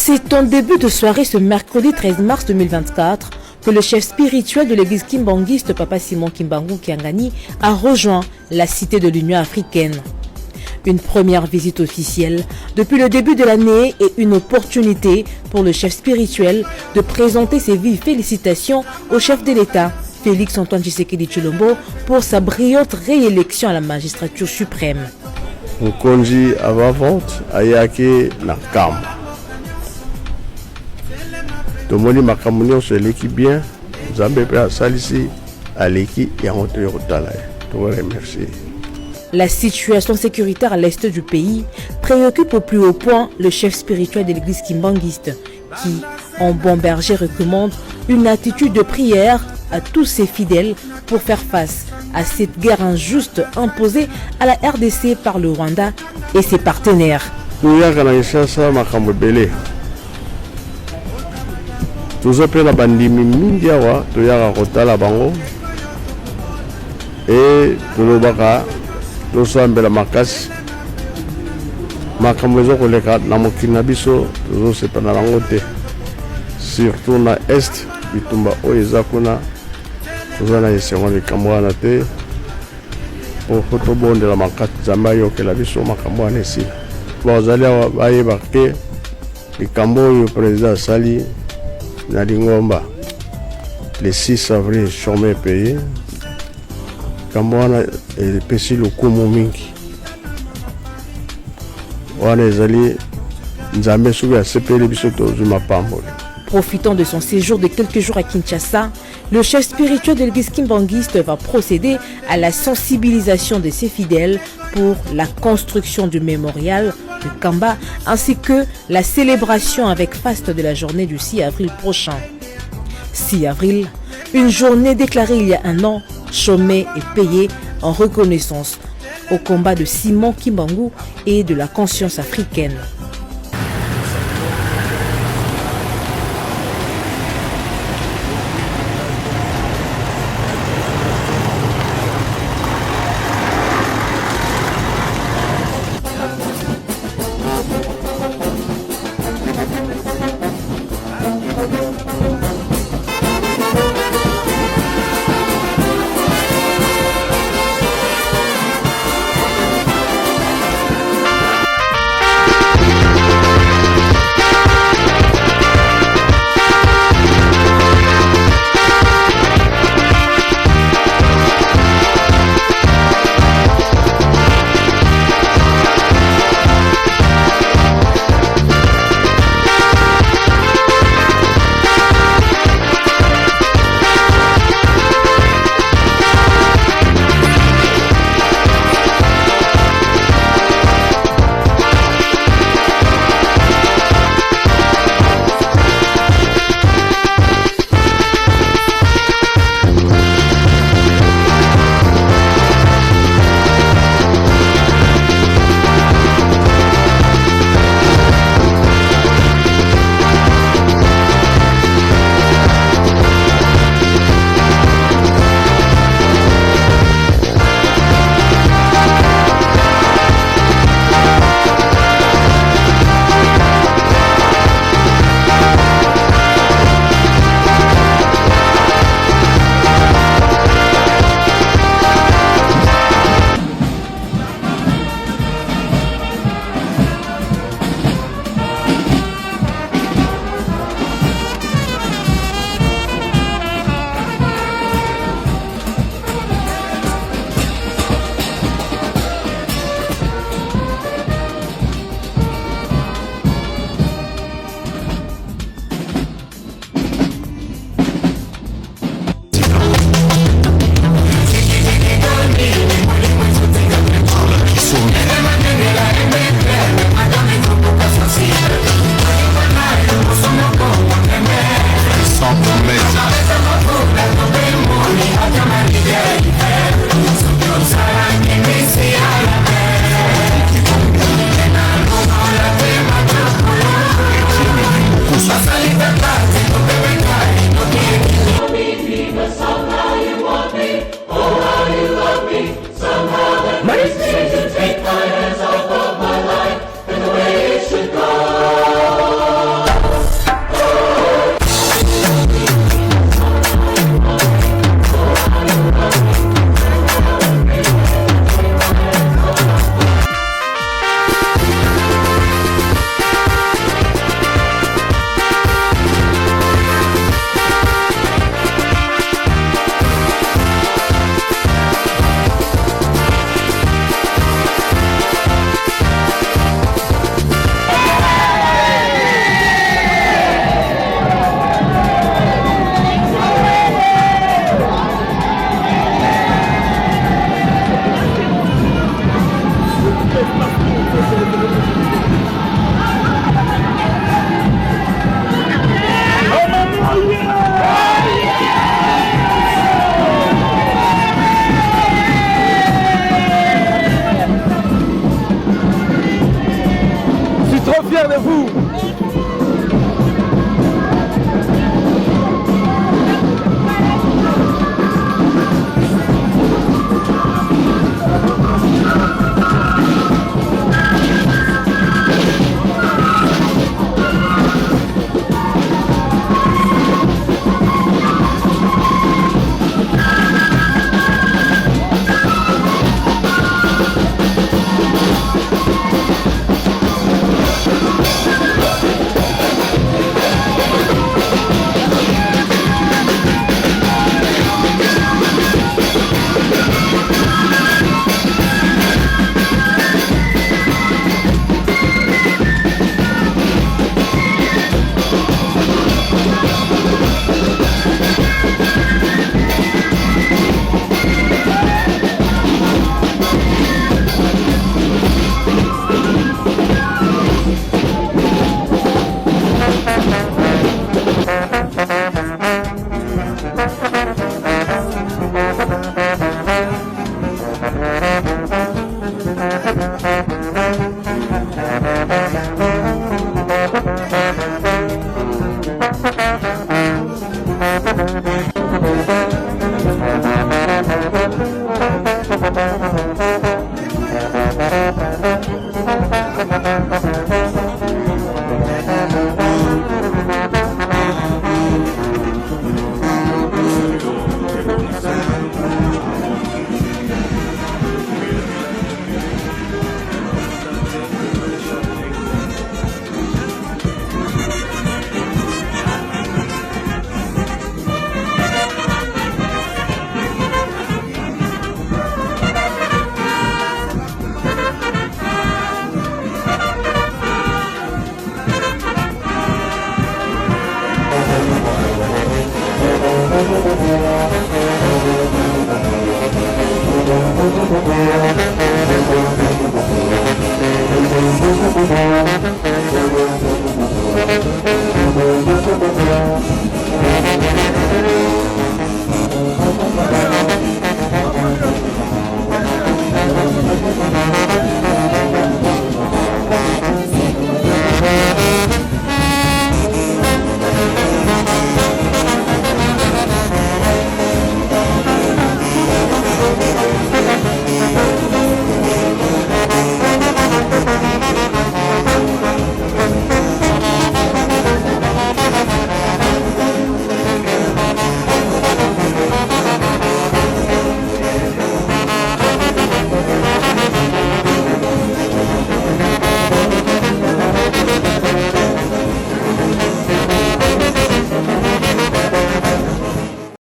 C'est en début de soirée ce mercredi 13 mars 2024 que le chef spirituel de l'église kimbanguiste, Papa Simon Kimbangu Kiangani, a rejoint la cité de l'Union africaine. Une première visite officielle depuis le début de l'année et une opportunité pour le chef spirituel de présenter ses vives félicitations au chef de l'État, Félix Antoine Tshisekedi Tshilombo, pour sa brillante réélection à la magistrature suprême. Mukonzi avant-vente ayaki na kamba. Tomoni makamuni sur l'équipe bien, Zambé pe salisi à l'équipe et en hôtel. Je vous remercie. La situation sécuritaire à l'est du pays préoccupe au plus haut point le chef spirituel de l'église kimbanguiste qui, en bon berger, recommande une attitude de prière à tous ses fidèles pour faire face à cette guerre injuste imposée à la RDC par le Rwanda et ses partenaires. Tous appelés la bandimi mindiawa, toyara kotala bango et tolobaka tosambela makasi makambo ezokoleka na mokili na biso tozosepana nango te, surtout na est bitumba oyo eza kuna toza na esengo likambo wana te po tobondela makasi Nzambe ayokela biso makambo wana esila. Bazali awa bayeba ke likambo oyo président asali na Lingomba le 6 avril chômé payé likambo wana epesi lokumu mingi wana ezali Nzambe soki asepeli biso tozwi mapamboli. Profitant de son séjour de quelques jours à Kinshasa, le chef spirituel de l'église kimbanguiste va procéder à la sensibilisation de ses fidèles pour la construction du mémorial de Kamba ainsi que la célébration avec faste de la journée du 6 avril prochain. 6 avril, une journée déclarée il y a un an, chômée et payée en reconnaissance au combat de Simon Kimbangu et de la conscience africaine.